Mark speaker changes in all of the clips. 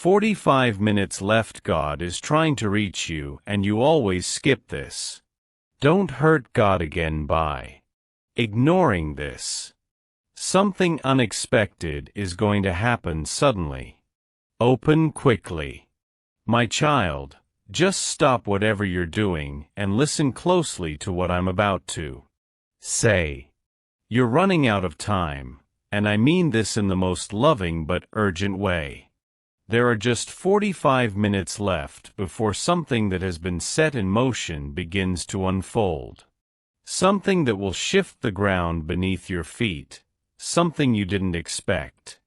Speaker 1: 45 minutes left. God is trying to reach you and you always skip this. Don't hurt God again by ignoring this. Something unexpected is going to happen suddenly. Open quickly. My child, just stop whatever you're doing and listen closely to what I'm about to say. You're running out of time, and I mean this in the most loving but urgent way. There are just 45 minutes left before something that has been set in motion begins to unfold. Something that will shift the ground beneath your feet, something you didn't expect.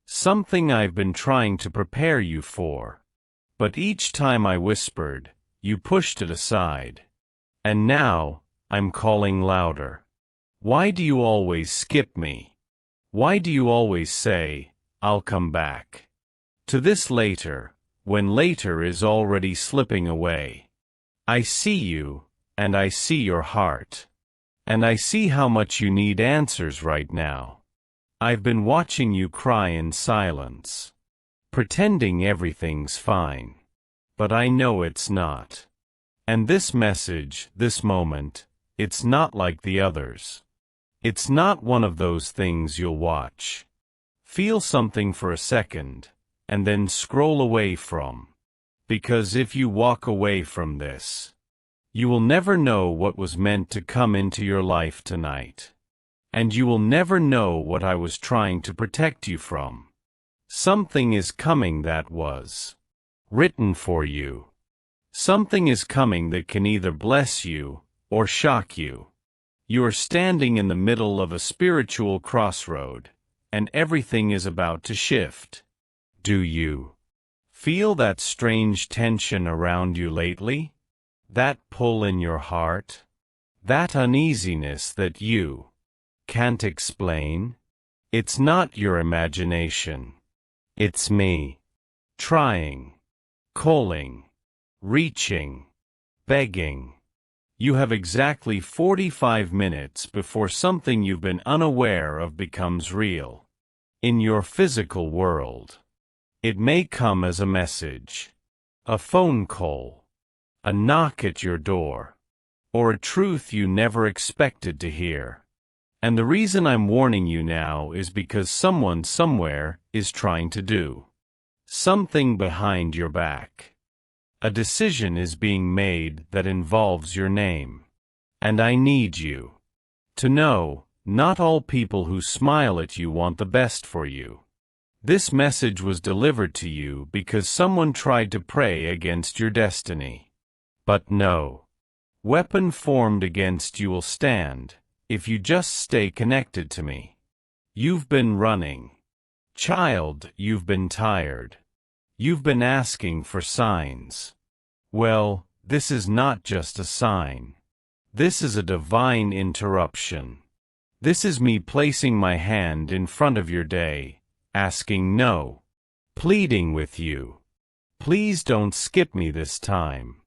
Speaker 1: Something I've been trying to prepare you for. But each time I whispered, you pushed it aside. And now, I'm calling louder. Why do you always skip me? Why do you always say, I'll come back to this later, when later is already slipping away? I see you, and I see your heart. And I see how much you need answers right now. I've been watching you cry in silence, pretending everything's fine. But I know it's not. And this message, this moment, it's not like the others. It's not one of those things you'll watch, feel something for a second, and then scroll away from. Because if you walk away from this, you will never know what was meant to come into your life tonight. And you will never know what I was trying to protect you from. Something is coming that was written for you. Something is coming that can either bless you or shock you. You are standing in the middle of a spiritual crossroad, and everything is about to shift. Do you feel that strange tension around you lately? That pull in your heart? That uneasiness that you can't explain? It's not your imagination. It's me. Trying. Calling. Reaching. Begging. You have exactly 45 minutes before something you've been unaware of becomes real. In your physical world. It may come as a message, a phone call, a knock at your door, or a truth you never expected to hear. And the reason I'm warning you now is because someone somewhere is trying to do something behind your back. A decision is being made that involves your name. And I need you to know, not all people who smile at you want the best for you. This message was delivered to you because someone tried to pray against your destiny. But no weapon formed against you will stand, if you just stay connected to me. You've been running. Child, you've been tired. You've been asking for signs. Well, this is not just a sign. This is a divine interruption. This is me placing my hand in front of your day, asking no, pleading with you. Please don't skip me this time.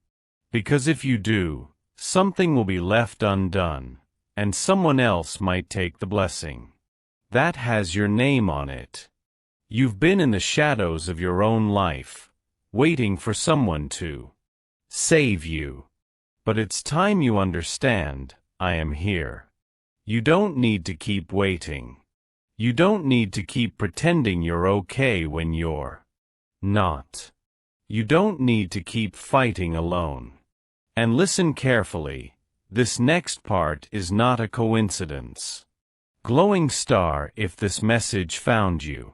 Speaker 1: Because if you do, something will be left undone, and someone else might take the blessing. That has your name on it. You've been in the shadows of your own life, waiting for someone to save you. But it's time you understand, I am here. You don't need to keep waiting. You don't need to keep pretending you're okay when you're not. You don't need to keep fighting alone. And listen carefully, this next part is not a coincidence. Glowing star, if this message found you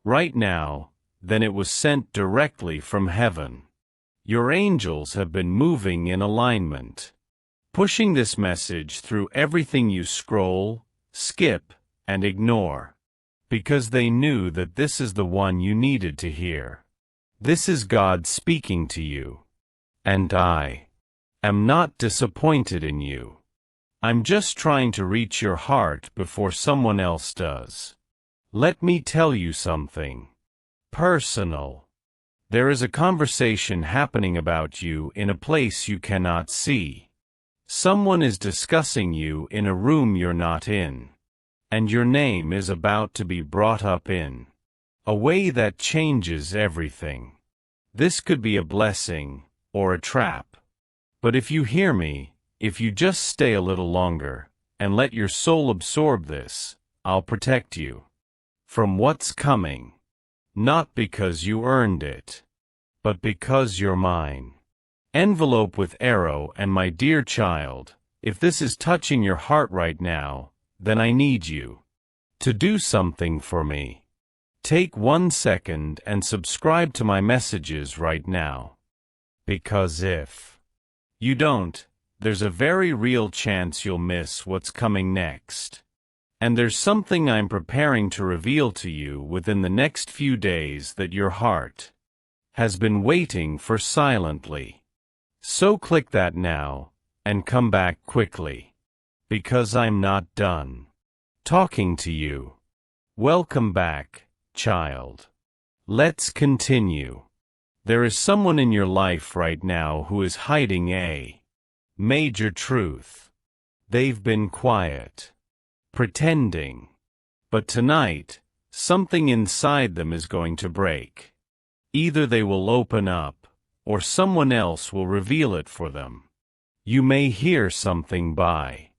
Speaker 1: right now, then it was sent directly from heaven. Your angels have been moving in alignment, pushing this message through everything you scroll, skip, and ignore, because they knew that this is the one you needed to hear. This is God speaking to you. And I am not disappointed in you. I'm just trying to reach your heart before someone else does. Let me tell you something personal. There is a conversation happening about you in a place you cannot see. Someone is discussing you in a room you're not in. And your name is about to be brought up in A way that changes everything. This could be a blessing, or a trap. But if you hear me, if you just stay a little longer, and let your soul absorb this, I'll protect you from what's coming. Not because you earned it, but because you're mine. Envelope with arrow. And my dear child, if this is touching your heart right now, then I need you to do something for me. Take 1 second and subscribe to my messages right now. Because if you don't, there's a very real chance you'll miss what's coming next. And there's something I'm preparing to reveal to you within the next few days that your heart has been waiting for silently. So click that now, and come back quickly. Because I'm not done talking to you. Welcome back, child. Let's continue. There is someone in your life right now who is hiding a major truth. They've been quiet, pretending. But tonight, something inside them is going to break. Either they will open up, or someone else will reveal it for them. You may hear something by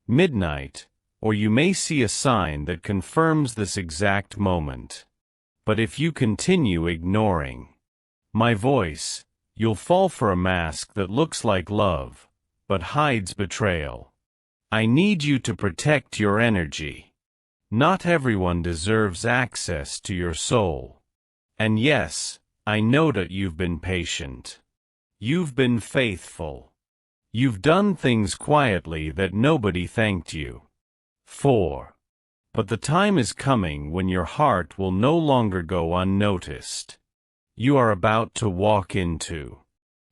Speaker 1: midnight, or you may see a sign that confirms this exact moment. But if you continue ignoring my voice, you'll fall for a mask that looks like love, but hides betrayal. I need you to protect your energy. Not everyone deserves access to your soul. And yes, I know that you've been patient. You've been faithful. You've done things quietly that nobody thanked you for. But the time is coming when your heart will no longer go unnoticed. You are about to walk into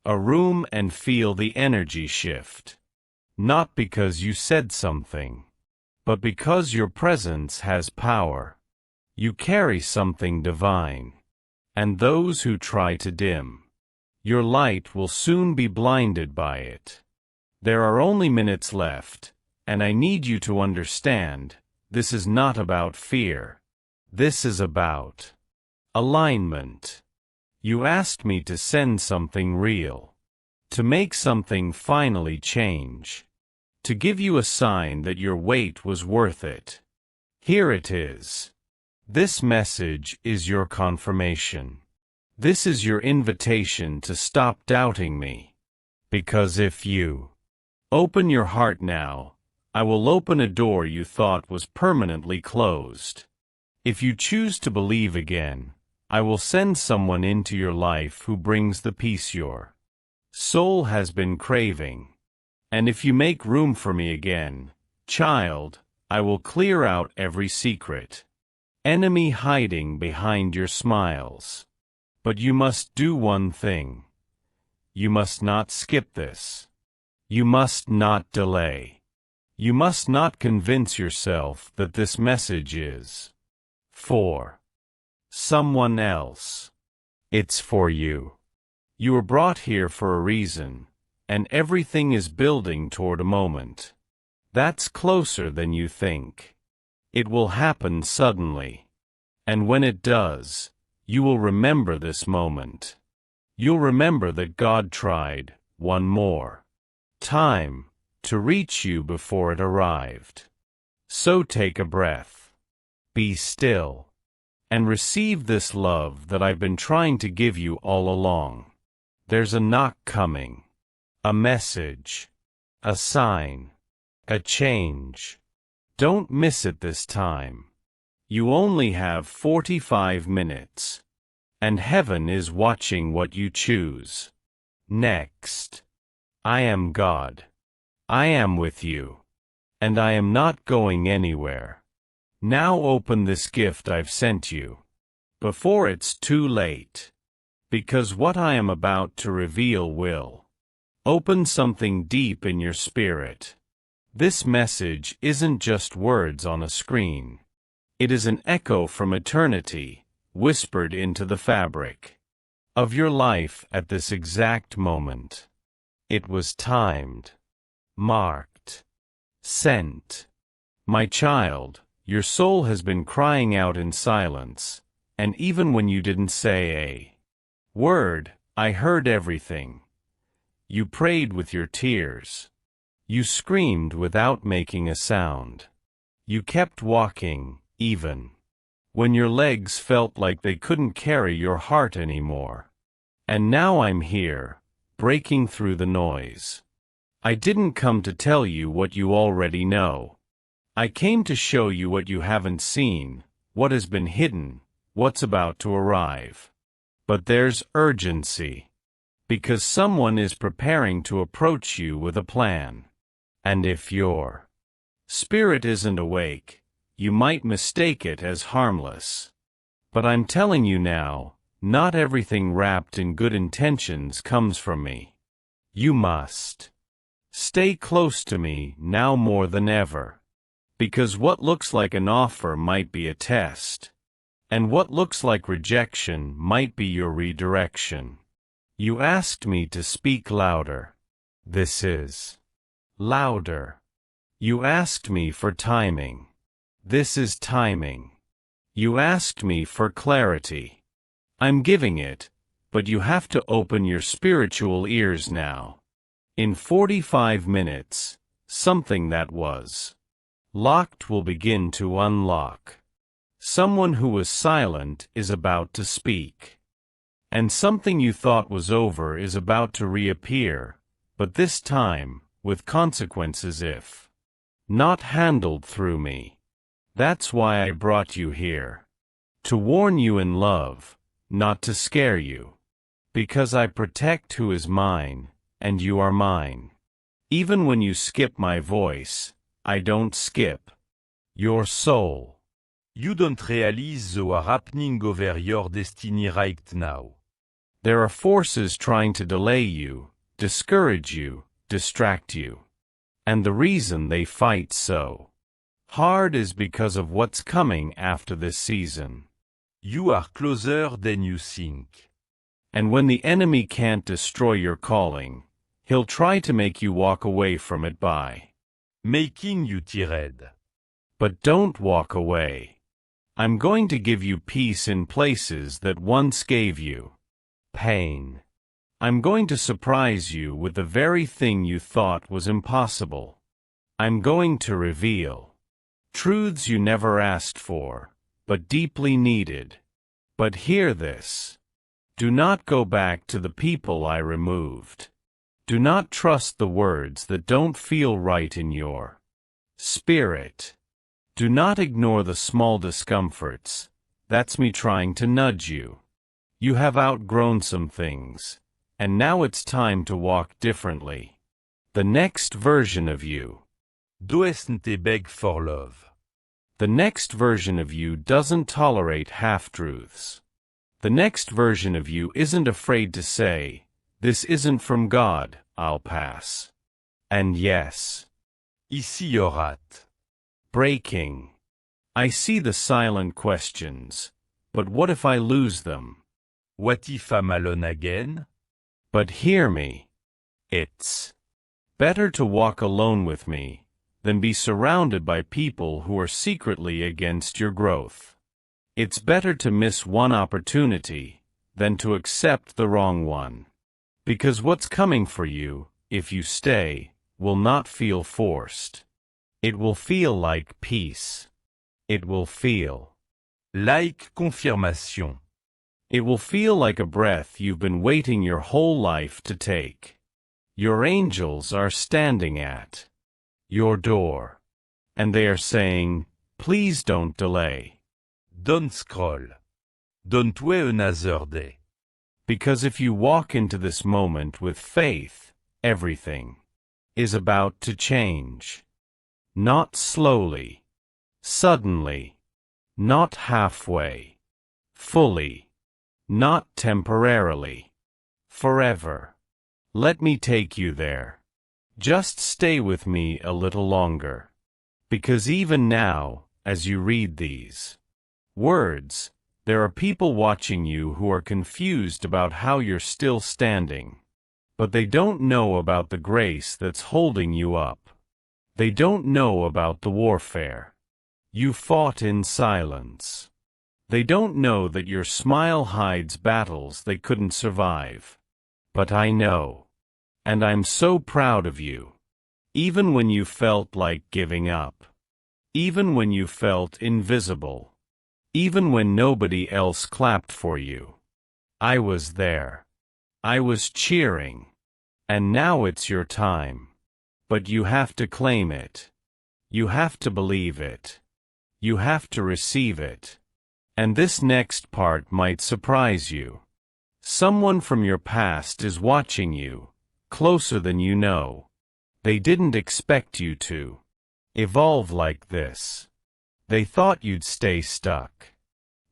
Speaker 1: a room and feel the energy shift. Not because you said something, but because your presence has power. You carry something divine. And those who try to dim your light will soon be blinded by it. There are only minutes left, and I need you to understand, this is not about fear. This is about alignment. You asked me to send something real, to make something finally change, to give you a sign that your wait was worth it. Here it is. This message is your confirmation. This is your invitation to stop doubting me. Because if you open your heart now, I will open a door you thought was permanently closed. If you choose to believe again, I will send someone into your life who brings the peace your soul has been craving. And if you make room for me again, child, I will clear out every secret enemy hiding behind your smiles. But you must do one thing. You must not skip this. You must not delay. You must not convince yourself that this message is for someone else. It's for you. You were brought here for a reason, and everything is building toward a moment that's closer than you think. It will happen suddenly. And when it does, you will remember this moment. You'll remember that God tried one more time to reach you before it arrived. So take a breath. Be still. And receive this love that I've been trying to give you all along. There's a knock coming. A message. A sign. A change. Don't miss it this time. You only have 45 minutes. And heaven is watching what you choose. Next. I am God. I am with you. And I am not going anywhere. Now open this gift I've sent you. Before it's too late. Because what I am about to reveal will open something deep in your spirit. This message isn't just words on a screen. It is an echo from eternity, whispered into the fabric of your life at this exact moment. It was timed, marked, sent. My child, your soul has been crying out in silence, And even when you didn't say a word, I heard everything. You prayed with your tears. You screamed without making a sound. You kept walking, even when your legs felt like they couldn't carry your heart anymore. And now I'm here, breaking through the noise. I didn't come to tell you what you already know. I came to show you what you haven't seen, what has been hidden, what's about to arrive. But there's urgency. Because someone is preparing to approach you with a plan. And if your spirit isn't awake, you might mistake it as harmless. But I'm telling you now, not everything wrapped in good intentions comes from me. You must stay close to me now more than ever. Because what looks like an offer might be a test. And what looks like rejection might be your redirection. You asked me to speak louder. This is louder. You asked me for timing. This is timing. You asked me for clarity. I'm giving it, but you have to open your spiritual ears now. In 45 minutes, something that was locked will begin to unlock. Someone who was silent is about to speak. And something you thought was over is about to reappear, but this time, with consequences if not handled through me. That's why I brought you here. To warn you in love, not to scare you. Because I protect who is mine, and you are mine. Even when you skip my voice, I don't skip your soul.
Speaker 2: You don't realize the are happening over your destiny right now.
Speaker 1: There are forces trying to delay you, discourage you, distract you. And the reason they fight so hard is because of what's coming after this season.
Speaker 2: You are closer than you think.
Speaker 1: And when the enemy can't destroy your calling, he'll try to make you walk away from it by
Speaker 2: making you tired.
Speaker 1: But don't walk away. I'm going to give you peace in places that once gave you pain. I'm going to surprise you with the very thing you thought was impossible. I'm going to reveal truths you never asked for, but deeply needed. But hear this. Do not go back to the people I removed. Do not trust the words that don't feel right in your spirit. Do not ignore the small discomforts. That's me trying to nudge you. You have outgrown some things, and now it's time to walk differently. The next version of you
Speaker 2: doesn't beg for love.
Speaker 1: The next version of you doesn't tolerate half-truths. The next version of you isn't afraid to say, "This isn't from God, I'll pass." And yes,
Speaker 2: Ici you're at.
Speaker 1: Breaking. I see the silent questions. But what if I lose them?
Speaker 2: What if I'm alone again?
Speaker 1: But hear me. It's better to walk alone with me than be surrounded by people who are secretly against your growth. It's better to miss one opportunity than to accept the wrong one. Because what's coming for you, if you stay, will not feel forced. It will feel like peace. It will feel
Speaker 2: like confirmation.
Speaker 1: It will feel like a breath you've been waiting your whole life to take. Your angels are standing at your door. And they are saying, please don't delay.
Speaker 2: Don't scroll. Don't wait another day.
Speaker 1: Because if you walk into this moment with faith, everything is about to change. Not slowly, suddenly, not halfway, fully, not temporarily, forever. Let me take you there. Just stay with me a little longer. Because even now, as you read these words, there are people watching you who are confused about how you're still standing. But they don't know about the grace that's holding you up. They don't know about the warfare you fought in silence. They don't know that your smile hides battles they couldn't survive. But I know. And I'm so proud of you. Even when you felt like giving up. Even when you felt invisible. Even when nobody else clapped for you. I was there. I was cheering. And now it's your time. But you have to claim it. You have to believe it. You have to receive it. And this next part might surprise you. Someone from your past is watching you, closer than you know. They didn't expect you to evolve like this. They thought you'd stay stuck.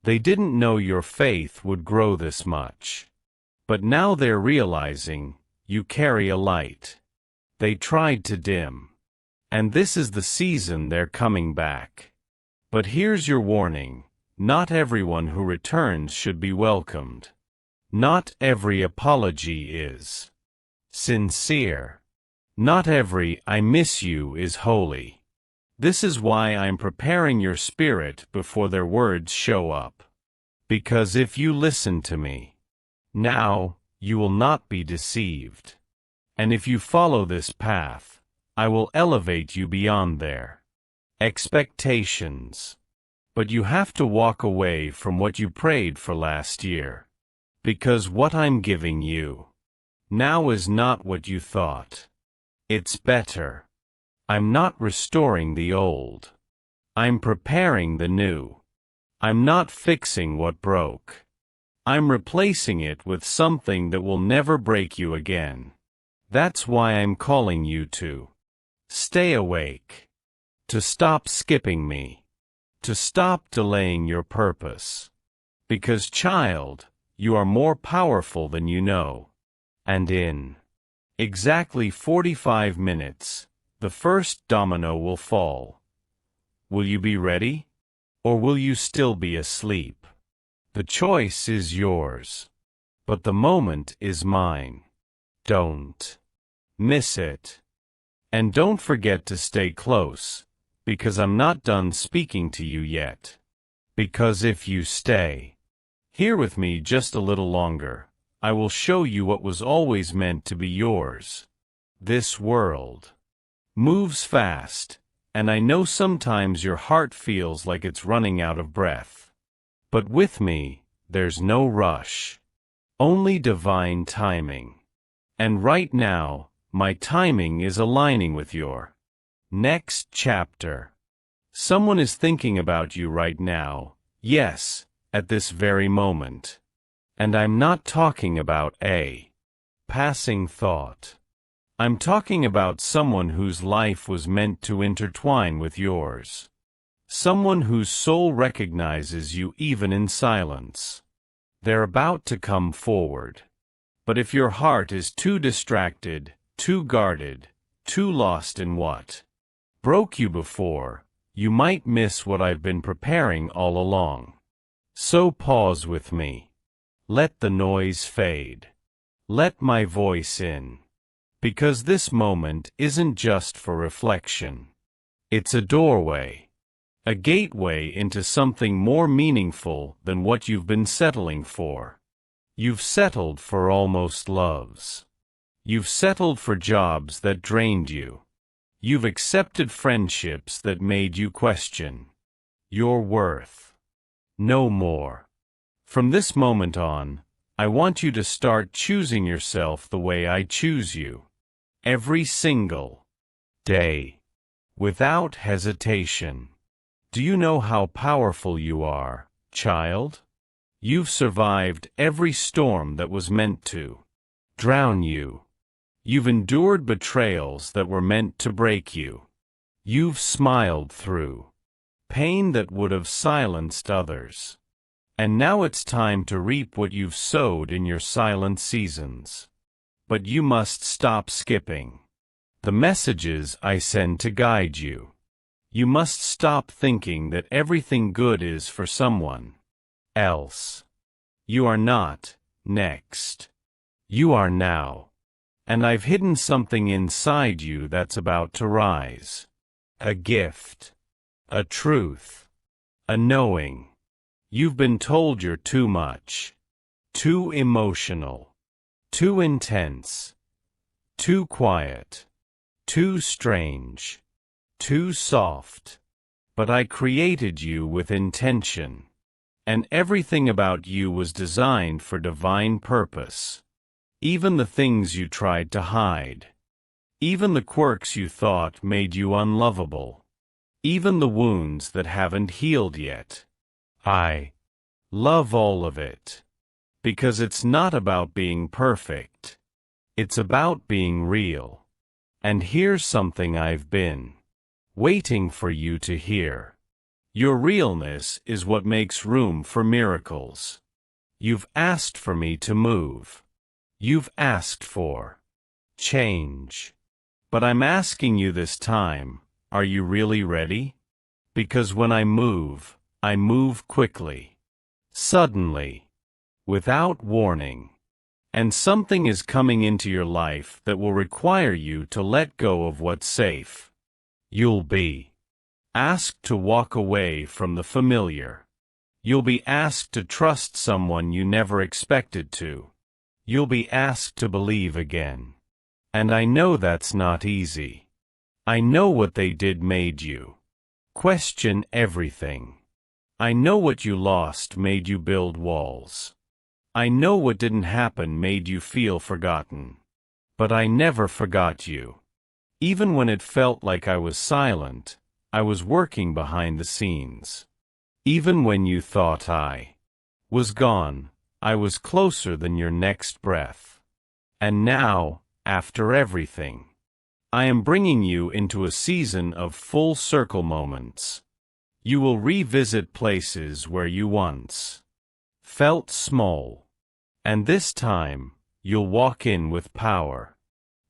Speaker 1: They didn't know your faith would grow this much. But now they're realizing you carry a light. They tried to dim. And this is the season they're coming back. But here's your warning. Not everyone who returns should be welcomed. Not every apology is sincere. Not every "I miss you" is holy. This is why I'm preparing your spirit before their words show up. Because if you listen to me now, you will not be deceived. And if you follow this path, I will elevate you beyond their expectations. But you have to walk away from what you prayed for last year. Because what I'm giving you now is not what you thought. It's better. I'm not restoring the old. I'm preparing the new. I'm not fixing what broke. I'm replacing it with something that will never break you again. That's why I'm calling you to stay awake. To stop skipping me. To stop delaying your purpose. Because, child, you are more powerful than you know. And in exactly 45 minutes, the first domino will fall. Will you be ready? Or will you still be asleep? The choice is yours. But the moment is mine. Don't miss it. And don't forget to stay close. Because I'm not done speaking to you yet. Because if you stay here with me just a little longer, I will show you what was always meant to be yours. This world moves fast, and I know sometimes your heart feels like it's running out of breath. But with me, there's no rush. Only divine timing. And right now, my timing is aligning with your next chapter. Someone is thinking about you right now, yes, at this very moment. And I'm not talking about a passing thought. I'm talking about someone whose life was meant to intertwine with yours. Someone whose soul recognizes you even in silence. They're about to come forward. But if your heart is too distracted, too guarded, too lost in what broke you before, you might miss what I've been preparing all along. So pause with me. Let the noise fade. Let my voice in. Because this moment isn't just for reflection. It's a doorway. A gateway into something more meaningful than what you've been settling for. You've settled for almost loves. You've settled for jobs that drained you. You've accepted friendships that made you question your worth. No more. From this moment on, I want you to start choosing yourself the way I choose you. Every single day. Without hesitation. Do you know how powerful you are, child? You've survived every storm that was meant to drown you. You've endured betrayals that were meant to break you. You've smiled through pain that would have silenced others. And now it's time to reap what you've sowed in your silent seasons. But you must stop skipping the messages I send to guide you. You must stop thinking that everything good is for someone else. You are not next. You are now. And I've hidden something inside you that's about to rise. A gift. A truth. A knowing. You've been told you're too much, too emotional, too intense, too quiet, too strange, too soft. But I created you with intention, and everything about you was designed for divine purpose. Even the things you tried to hide. Even the quirks you thought made you unlovable. Even the wounds that haven't healed yet. I love all of it. Because it's not about being perfect. It's about being real. And here's something I've been waiting for you to hear. Your realness is what makes room for miracles. You've asked for me to move. You've asked for change. But I'm asking you this time, are you really ready? Because when I move quickly. Suddenly. Without warning. And something is coming into your life that will require you to let go of what's safe. You'll be asked to walk away from the familiar. You'll be asked to trust someone you never expected to. You'll be asked to believe again. And I know that's not easy. I know what they did made you question everything. I know what you lost made you build walls. I know what didn't happen made you feel forgotten. But I never forgot you. Even when it felt like I was silent, I was working behind the scenes. Even when you thought I was gone, I was closer than your next breath. And now, after everything, I am bringing you into a season of full circle moments. You will revisit places where you once felt small. And this time, you'll walk in with power.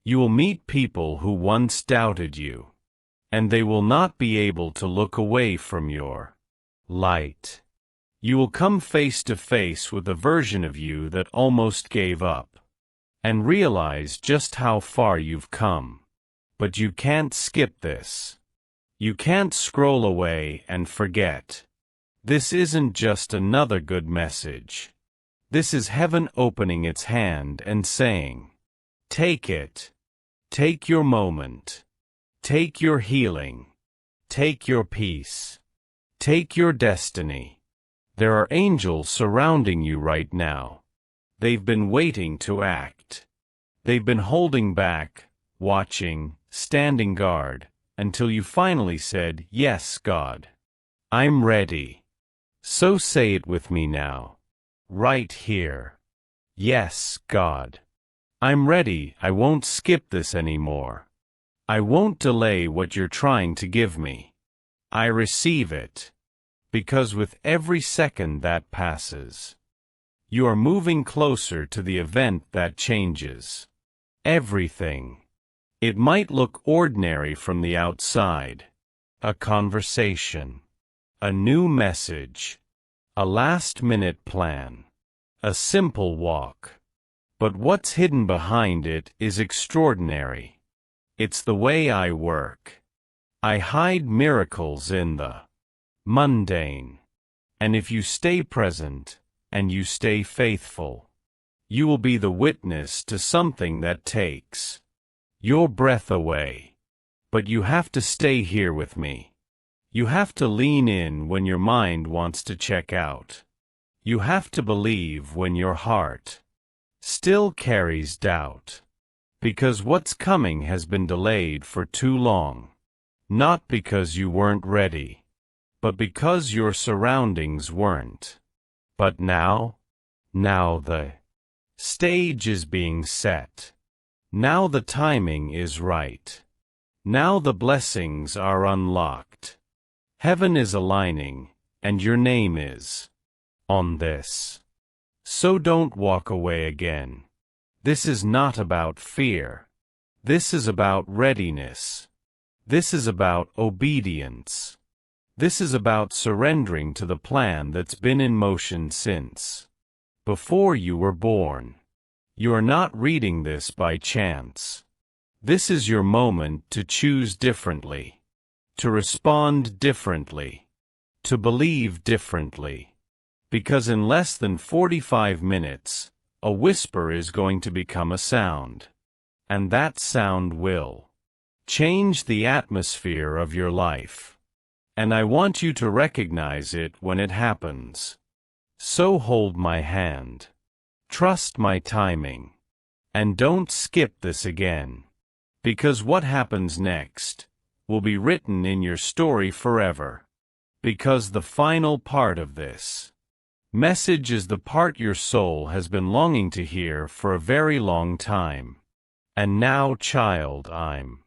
Speaker 1: You will meet people who once doubted you. And they will not be able to look away from your light. You will come face to face with a version of you that almost gave up. And realize just how far you've come. But you can't skip this. You can't scroll away and forget. This isn't just another good message. This is heaven opening its hand and saying, take it. Take your moment. Take your healing. Take your peace. Take your destiny. There are angels surrounding you right now. They've been waiting to act. They've been holding back, watching, standing guard, until you finally said, yes, God. I'm ready. So say it with me now. Right here. Yes, God. I'm ready. I won't skip this anymore. I won't delay what you're trying to give me. I receive it. Because with every second that passes, you are moving closer to the event that changes everything. It might look ordinary from the outside. A conversation. A new message. A last-minute plan. A simple walk. But what's hidden behind it is extraordinary. It's the way I work. I hide miracles in the mundane. And if you stay present, and you stay faithful, you will be the witness to something that takes your breath away. But you have to stay here with me. You have to lean in when your mind wants to check out. You have to believe when your heart still carries doubt. Because what's coming has been delayed for too long. Not because you weren't ready, but because your surroundings weren't. But now the stage is being set. Now the timing is right. Now the blessings are unlocked. Heaven is aligning, and your name is on this. So don't walk away again. This is not about fear. This is about readiness. This is about obedience. This is about surrendering to the plan that's been in motion since before you were born. You are not reading this by chance. This is your moment to choose differently, to respond differently, to believe differently. Because in less than 45 minutes, a whisper is going to become a sound. And that sound will change the atmosphere of your life. And I want you to recognize it when it happens. So hold my hand. Trust my timing. And don't skip this again. Because what happens next will be written in your story forever. Because the final part of this message is the part your soul has been longing to hear for a very long time. And now, child, I'm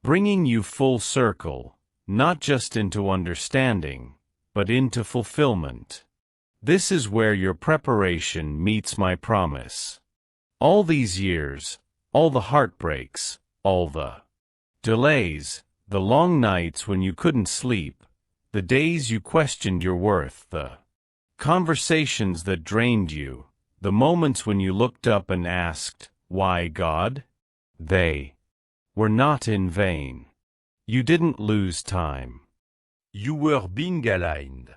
Speaker 1: bringing you full circle, not just into understanding, but into fulfillment. This is where your preparation meets my promise. All these years, all the heartbreaks, all the delays, the long nights when you couldn't sleep, the days you questioned your worth, the conversations that drained you, the moments when you looked up and asked, "Why, God?" They were not in vain. You didn't lose time.
Speaker 2: You were being aligned.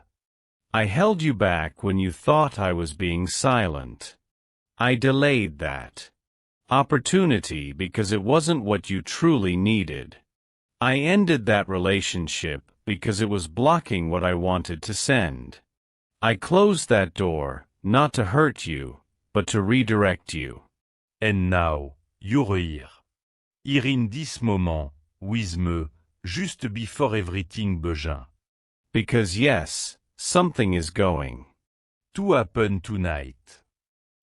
Speaker 1: I held you back when you thought I was being silent. I delayed that opportunity because it wasn't what you truly needed. I ended that relationship because it was blocking what I wanted to send. I closed that door, not to hurt you, but to redirect you.
Speaker 2: And now, you're here. Here in this moment, with me, just before everything began.
Speaker 1: Because yes, something is going
Speaker 2: To happen tonight.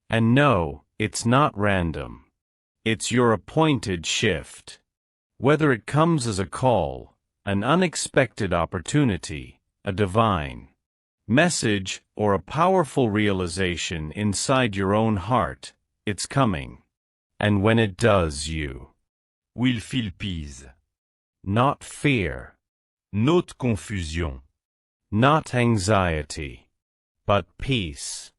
Speaker 1: And no, it's not random. It's your appointed shift. Whether it comes as a call, an unexpected opportunity, a divine message, or a powerful realization inside your own heart, it's coming. And when it does, you
Speaker 2: will feel peace.
Speaker 1: Not fear.
Speaker 2: Not confusion.
Speaker 1: Not anxiety. But peace.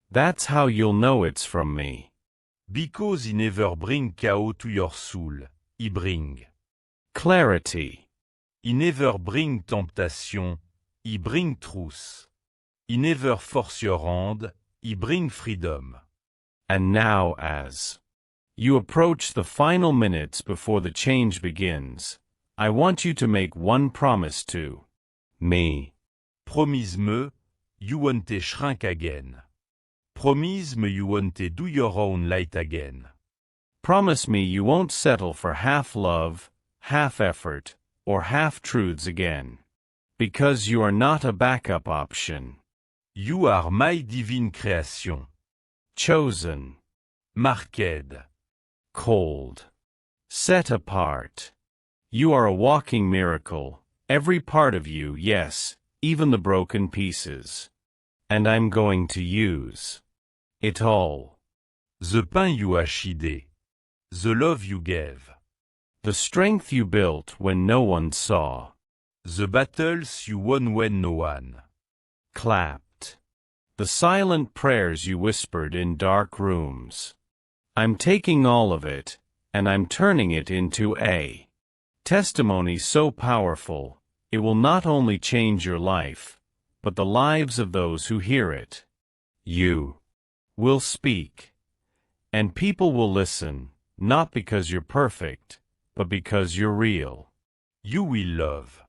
Speaker 1: That's how you'll know it's from me.
Speaker 2: Because he never bring chaos to your soul, he bring
Speaker 1: clarity.
Speaker 2: He never bring temptation, he bring truth. He never force your hand, he bring freedom.
Speaker 1: And now as you approach the final minutes before the change begins, I want you to make one promise to me.
Speaker 2: Promise me, you won't shrink again. Promise me you won't do your own light again.
Speaker 1: Promise me you won't settle for half love, half effort, or half truths again. Because you are not a backup option.
Speaker 2: You are my divine creation.
Speaker 1: Chosen.
Speaker 2: Marked.
Speaker 1: Cold. Set apart. You are a walking miracle, every part of you, yes, even the broken pieces. And I'm going to use it all.
Speaker 2: The pain you achieved. The love you gave.
Speaker 1: The strength you built when no one saw.
Speaker 2: The battles you won when no one
Speaker 1: clapped. The silent prayers you whispered in dark rooms. I'm taking all of it, and I'm turning it into a testimony so powerful, it will not only change your life, but the lives of those who hear it. You will speak, and people will listen, not because you're perfect, but because you're real.
Speaker 2: You will love.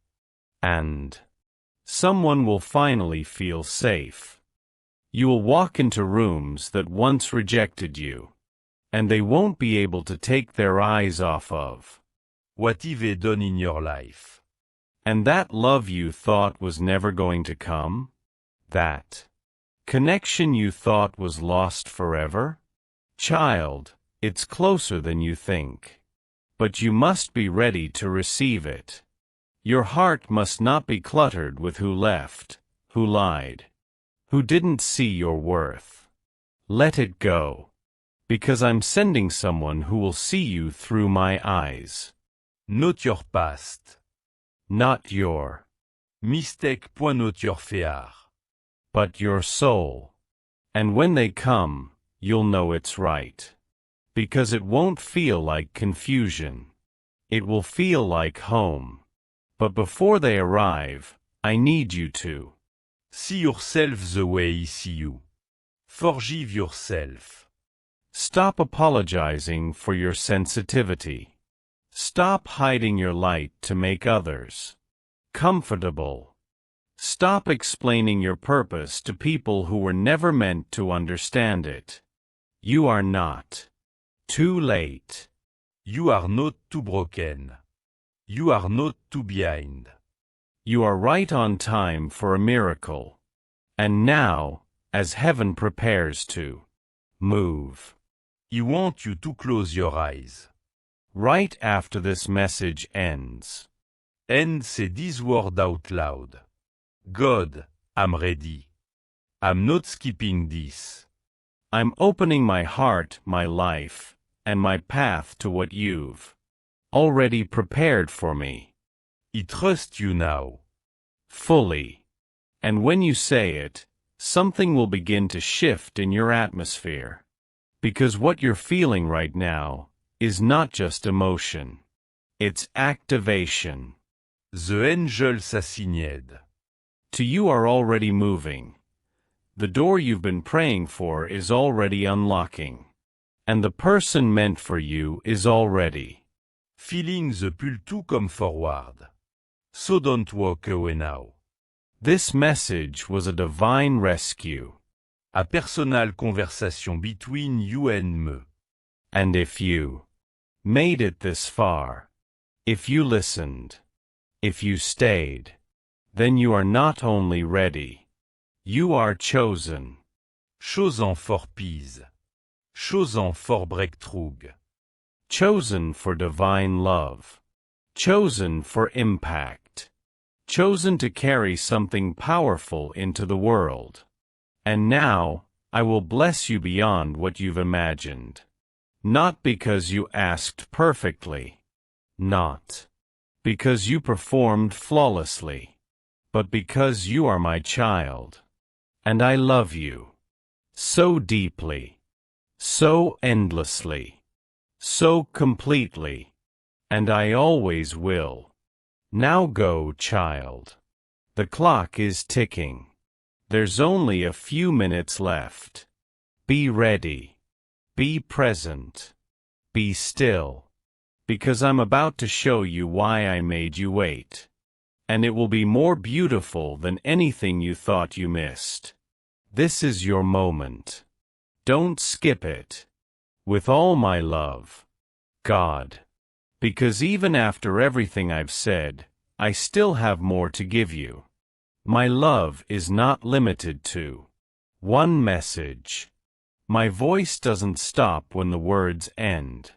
Speaker 1: And someone will finally feel safe. You will walk into rooms that once rejected you, and they won't be able to take their eyes off of
Speaker 2: what you've done in your life.
Speaker 1: And that love you thought was never going to come? That connection you thought was lost forever? Child, it's closer than you think. But you must be ready to receive it. Your heart must not be cluttered with who left, who lied, who didn't see your worth. Let it go. Because I'm sending someone who will see you through my eyes.
Speaker 2: Not your past.
Speaker 1: Not your
Speaker 2: mistake. Not your fear.
Speaker 1: But your soul. And when they come, you'll know it's right. Because it won't feel like confusion. It will feel like home. But before they arrive, I need you to
Speaker 2: See yourself the way he see you. Forgive yourself.
Speaker 1: Stop apologizing for your sensitivity. Stop hiding your light to make others comfortable. Stop explaining your purpose to people who were never meant to understand it. You are not too late.
Speaker 2: You are not too broken. You are not too behind.
Speaker 1: You are right on time for a miracle. And now, as heaven prepares to move,
Speaker 2: He wants you to close your eyes.
Speaker 1: right after this message ends,
Speaker 2: And say these words out loud. God, I'm ready. I'm not skipping this.
Speaker 1: I'm opening my heart, my life, and my path to what you've already prepared for me,
Speaker 2: He trusts you now.
Speaker 1: fully. And when you say it, something will begin to shift in your atmosphere. Because what you're feeling right now is not just emotion. It's activation.
Speaker 2: The angel s'assigned.
Speaker 1: To you are already moving. The door you've been praying for is already unlocking. And the person meant for you is already
Speaker 2: Feeling the pull to come forward. So don't walk away now.
Speaker 1: This message was a divine rescue.
Speaker 2: A personal conversation between you and me.
Speaker 1: And if you made it this far, if you listened, if you stayed, then you are not only ready, you are chosen.
Speaker 2: Chosen for peace. Chosen for breakthrough.
Speaker 1: Chosen for divine love. Chosen for impact. Chosen to carry something powerful into the world. And now, I will bless you beyond what you've imagined. Not because you asked perfectly. Not because you performed flawlessly. But because you are my child. And I love you. So deeply. So endlessly. So completely. And I always will. Now go, child. The clock is ticking. There's only a few minutes left. Be ready. Be present. Be still. Because I'm about to show you why I made you wait. And it will be more beautiful than anything you thought you missed. This is your moment. Don't skip it. With all my love. God. Because even after everything I've said, I still have more to give you. My love is not limited to one message. My voice doesn't stop when the words end.